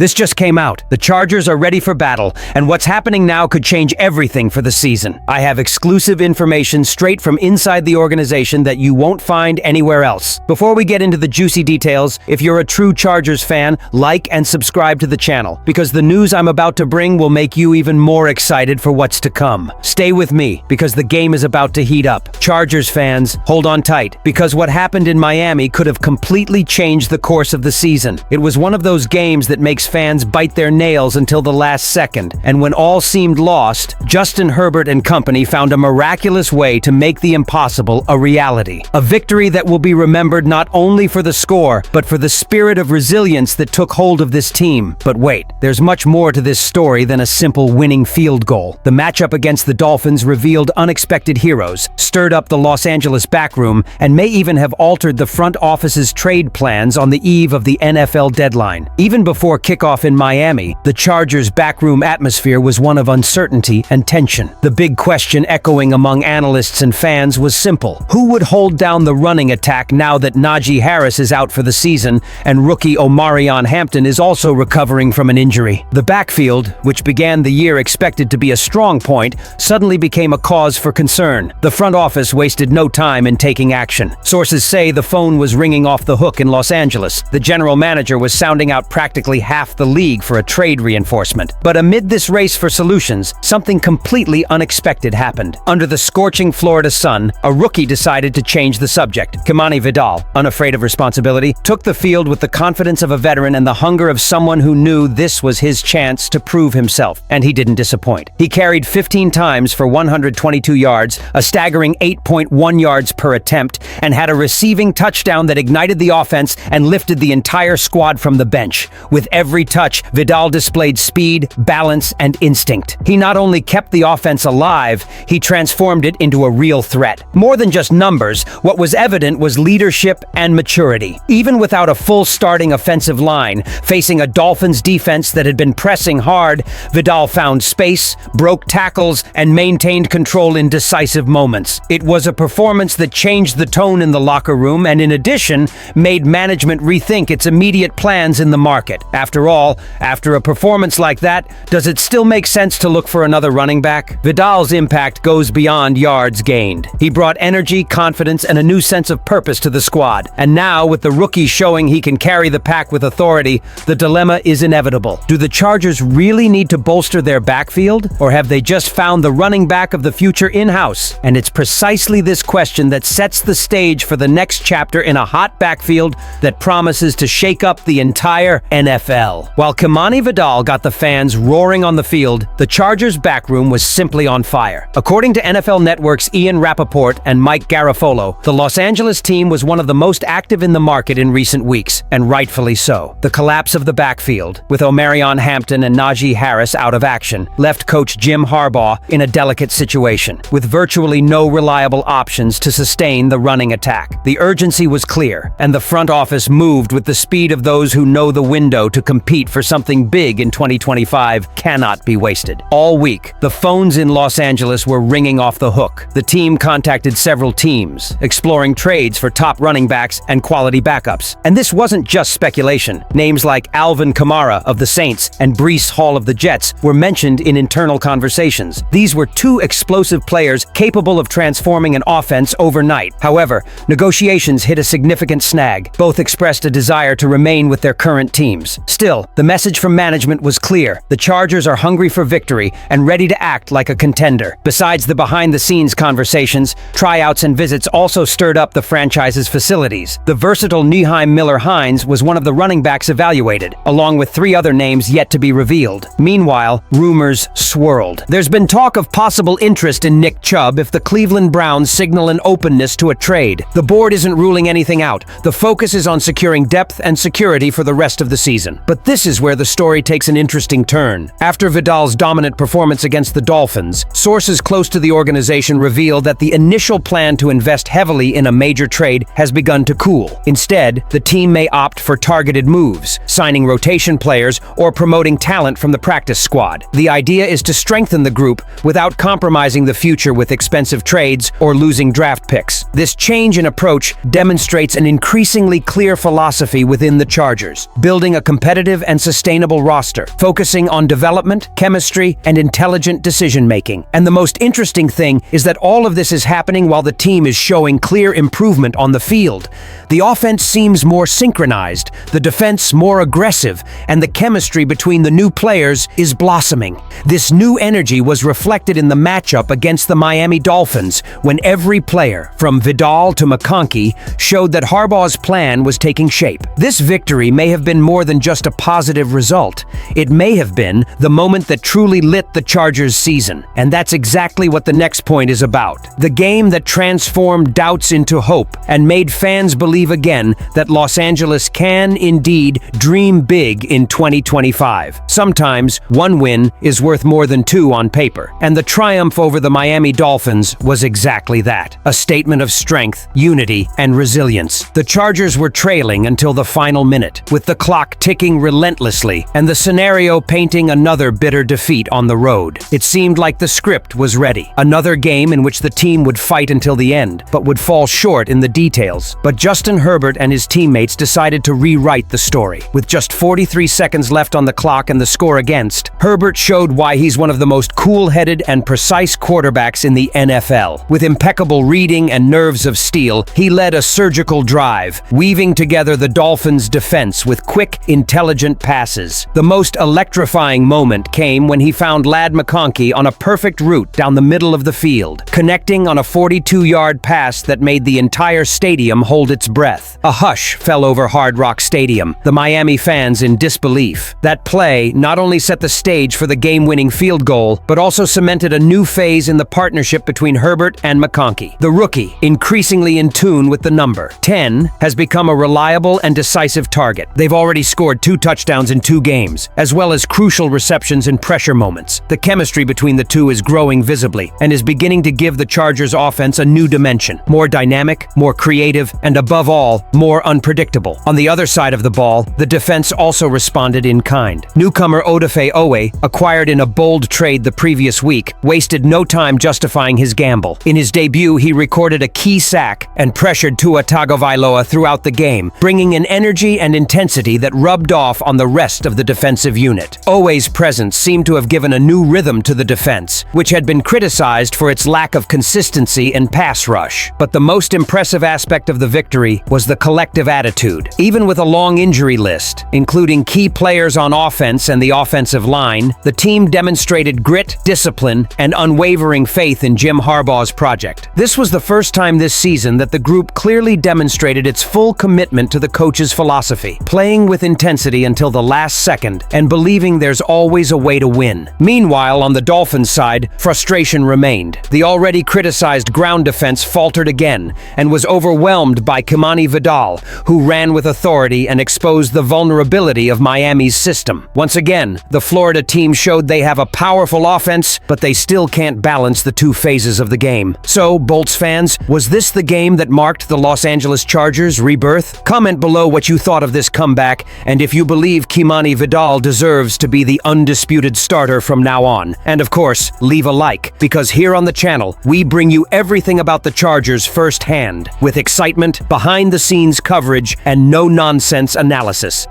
This just came out. The Chargers are ready for battle, and what's happening now could change everything for the season. I have exclusive information straight from inside the organization that you won't find anywhere else. Before we get into the juicy details, if you're a true Chargers fan, like and subscribe to the channel, because the news I'm about to bring will make you even more excited for what's to come. Stay with me, because the game is about to heat up. Chargers fans, hold on tight, because what happened in Miami could have completely changed the course of the season. It was one of those games that makes fans bite their nails until the last second, and when all seemed lost, Justin Herbert and company found a miraculous way to make the impossible a reality. A victory that will be remembered not only for the score, but for the spirit of resilience that took hold of this team. But wait, there's much more to this story than a simple winning field goal. The matchup against the Dolphins revealed unexpected heroes, stirred up the Los Angeles backroom, and may even have altered the front office's trade plans on the eve of the NFL deadline. Even before kickoff in Miami, the Chargers' backroom atmosphere was one of uncertainty and tension. The big question echoing among analysts and fans was simple. Who would hold down the running attack now that Najee Harris is out for the season and rookie Omarion Hampton is also recovering from an injury? The backfield, which began the year expected to be a strong point, suddenly became a cause for concern. The front office wasted no time in taking action. Sources say the phone was ringing off the hook in Los Angeles. The general manager was sounding out practically half the league for a trade reinforcement. But amid this race for solutions, something completely unexpected happened. Under the scorching Florida sun, a rookie decided to change the subject. Kimani Vidal, unafraid of responsibility, took the field with the confidence of a veteran and the hunger of someone who knew this was his chance to prove himself. And he didn't disappoint. He carried 15 times for 122 yards, a staggering 8.1 yards per attempt, and had a receiving touchdown that ignited the offense and lifted the entire squad from the bench. With every touch, Vidal displayed speed, balance, and instinct. He not only kept the offense alive, he transformed it into a real threat. More than just numbers, what was evident was leadership and maturity. Even without a full starting offensive line, facing a Dolphins defense that had been pressing hard, Vidal found space, broke tackles, and maintained control in decisive moments. It was a performance that changed the tone in the locker room and, in addition, made management rethink its immediate plans in the market. After all, after a performance like that, does it still make sense to look for another running back? Vidal's impact goes beyond yards gained. He brought energy, confidence, and a new sense of purpose to the squad. And now, with the rookie showing he can carry the pack with authority, the dilemma is inevitable. Do the Chargers really need to bolster their backfield, or have they just found the running back of the future in-house? And it's precisely this question that sets the stage for the next chapter in a hot backfield that promises to shake up the entire NFL. While Kimani Vidal got the fans roaring on the field, the Chargers' backroom was simply on fire. According to NFL Network's Ian Rappaport and Mike Garafolo, the Los Angeles team was one of the most active in the market in recent weeks, and rightfully so. The collapse of the backfield, with Omarion Hampton and Najee Harris out of action, left coach Jim Harbaugh in a delicate situation, with virtually no reliable options to sustain the running attack. The urgency was clear, and the front office moved with the speed of those who know the window to compete for something big in 2025 cannot be wasted. All week, the phones in Los Angeles were ringing off the hook. The team contacted several teams, exploring trades for top running backs and quality backups. And this wasn't just speculation. Names like Alvin Kamara of the Saints and Breece Hall of the Jets were mentioned in internal conversations. These were two explosive players capable of transforming an offense overnight. However, negotiations hit a significant snag. Both expressed a desire to remain with their current teams. Still, the message from management was clear. The Chargers are hungry for victory and ready to act like a contender. Besides the behind-the-scenes conversations, tryouts and visits also stirred up the franchise's facilities. The versatile Nyheim Miller-Hines was one of the running backs evaluated, along with 3 other names yet to be revealed. Meanwhile, rumors swirled. There's been talk of possible interest in Nick Chubb if the Cleveland Browns signal an openness to a trade. The board isn't ruling anything out. The focus is on securing depth and security for the rest of the season. But this is where the story takes an interesting turn. After Vidal's dominant performance against the Dolphins, sources close to the organization revealed that the initial plan to invest heavily in a major trade has begun to cool. Instead, the team may opt for targeted moves, signing rotation players or promoting talent from the practice squad. The idea is to strengthen the group without compromising the future with expensive trades or losing draft picks. This change in approach demonstrates an increasingly clear philosophy within the Chargers: building a competitive competitive and sustainable roster, focusing on development, chemistry, and intelligent decision-making. And the most interesting thing is that all of this is happening while the team is showing clear improvement on the field. The offense seems more synchronized, the defense more aggressive, and the chemistry between the new players is blossoming. This new energy was reflected in the matchup against the Miami Dolphins, when every player, from Vidal to McConkey, showed that Harbaugh's plan was taking shape. This victory may have been more than just a positive result. It may have been the moment that truly lit the Chargers' season. And that's exactly what the next point is about. The game that transformed doubts into hope and made fans believe again that Los Angeles can indeed dream big in 2025. Sometimes one win is worth more than two on paper, and the triumph over the Miami Dolphins was exactly that. A statement of strength, unity, and resilience. The Chargers were trailing until the final minute, with the clock ticking relentlessly and the scenario painting another bitter defeat on the road. It seemed like the script was ready. Another game in which the team would fight until the end, but would fall short in the details. But Justin Herbert and his teammates decided to rewrite the story. With just 43 seconds left on the clock and the score against, Herbert showed why he's one of the most cool-headed and precise quarterbacks in the NFL. With impeccable reading and nerves of steel, he led a surgical drive, weaving together the Dolphins' defense with quick, intelligent passes. The most electrifying moment came when he found Ladd McConkey on a perfect route down the middle of the field, connecting on a 42-yard pass that made the entire stadium hold its breath. A hush fell over Hard Rock Stadium, the Miami fans in disbelief. That play not only set the stage for the game-winning field goal, but also cemented a new phase in the partnership between Herbert and McConkey. The rookie, increasingly in tune with the number 10, has become a reliable and decisive target. They've already scored 2 touchdowns in 2 games, as well as crucial receptions in pressure moments. The chemistry between the two is growing visibly and is beginning to give the Chargers' offense a new dimension. More dynamic, more creative, and above all, more unpredictable. On the other side of the ball, the defense also responded in kind. Newcomer Odafe Oweh, acquired in a bold trade the previous week, wasted no time justifying his gamble. In his debut, he recorded a key sack and pressured Tua Tagovailoa throughout the game, bringing an energy and intensity that rubbed off on the rest of the defensive unit. Oweh's presence seemed to have given a new rhythm to the defense, which had been criticized for its lack of consistency and pass rush. But the most impressive aspect of the victory was the collective attitude. Even with a long injury list, including key players on offense and the offensive line, the team demonstrated grit, discipline, and unwavering faith in Jim Harbaugh's project. This was the first time this season that the group clearly demonstrated its full commitment to the coach's philosophy, playing with intensity until the last second and believing there's always a way to win. Meanwhile, on the Dolphins side, frustration remained. The already criticized ground defense faltered again and was overwhelmed by Kimani Vidal, who ran with authority and exposed the vulnerability of Miami's system. Once again, the Florida team showed they have a powerful offense, but they still can't balance the 2 phases of the game. So, Bolts fans, was this the game that marked the Los Angeles Chargers' rebirth? Comment below what you thought of this comeback, and if you believe Kimani Vidal deserves to be the undisputed starter from now on. And of course, leave a like, because here on the channel, we bring you everything about the Chargers firsthand, with excitement, behind-the-scenes coverage, and no-nonsense analysis.